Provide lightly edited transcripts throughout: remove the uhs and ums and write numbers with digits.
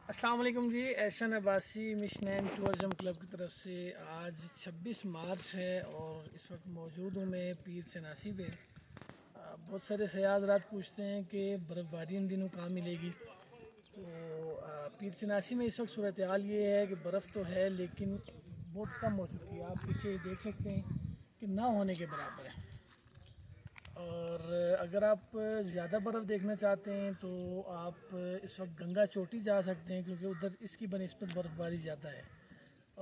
السلام علیکم جی، ایشن عباسی مشنین ٹورزم کلب کی طرف سے آج 26 مارچ ہے اور اس وقت موجود ہوں میں پیر چناسی پہ۔ بہت سارے سیاح حضرات پوچھتے ہیں کہ برف باری ان دنوں کہاں ملے گی، تو پیر چناسی میں اس وقت صورتحال یہ ہے کہ برف تو ہے لیکن بہت کم ہو چکی ہے۔ آپ پیچھے دیکھ سکتے ہیں کہ نہ ہونے کے برابر ہے، اور اگر آپ زیادہ برف دیکھنا چاہتے ہیں تو آپ اس وقت گنگا چوٹی جا سکتے ہیں، کیونکہ ادھر اس کی بنسبت برف باری زیادہ ہے۔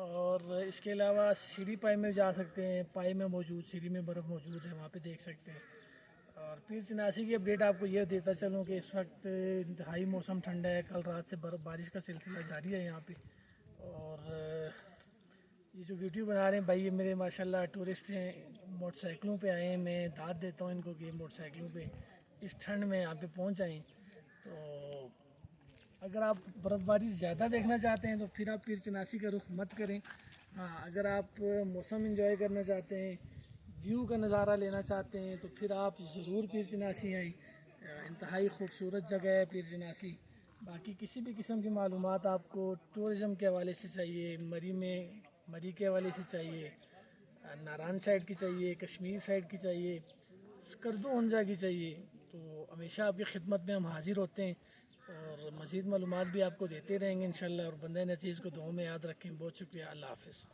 اور اس کے علاوہ سیڑھی پائی میں جا سکتے ہیں، پائی میں موجود سیڑھی میں برف موجود ہے، وہاں پہ دیکھ سکتے ہیں۔ اور پیر چناسی کی اپڈیٹ آپ کو یہ دیتا چلوں کہ اس وقت انتہائی موسم ٹھنڈا ہے، کل رات سے برف بارش کا سلسلہ جاری ہے یہاں پہ۔ اور یہ جو ویڈیو بنا رہے ہیں بھائی، یہ میرے ماشاءاللہ ٹورسٹ ہیں، موٹر سائیکلوں پہ آئے ہیں۔ میں داد دیتا ہوں ان کو کہ موٹر سائیکلوں پہ اس ٹھنڈ میں یہاں پہ پہنچ جائیں۔ تو اگر آپ برف باری زیادہ دیکھنا چاہتے ہیں تو پھر آپ پیر چناسی کا رخ مت کریں۔ ہاں، اگر آپ موسم انجوائے کرنا چاہتے ہیں، ویو کا نظارہ لینا چاہتے ہیں، تو پھر آپ ضرور پیر چناسی آئیں۔ انتہائی خوبصورت جگہ ہے پیر چناسی۔ باقی کسی بھی قسم کی معلومات آپ کو ٹورزم کے حوالے سے چاہیے، مری کے حوالے سے چاہیے، ناران سائڈ کی چاہیے، کشمیر سائڈ کی چاہیے، اسکردو ہنجا کی چاہیے، تو ہمیشہ آپ کی خدمت میں ہم حاضر ہوتے ہیں اور مزید معلومات بھی آپ کو دیتے رہیں گے انشاءاللہ۔ اور بندہ نچیز کو دعاؤں میں یاد رکھیں۔ بہت شکریہ، اللہ حافظ۔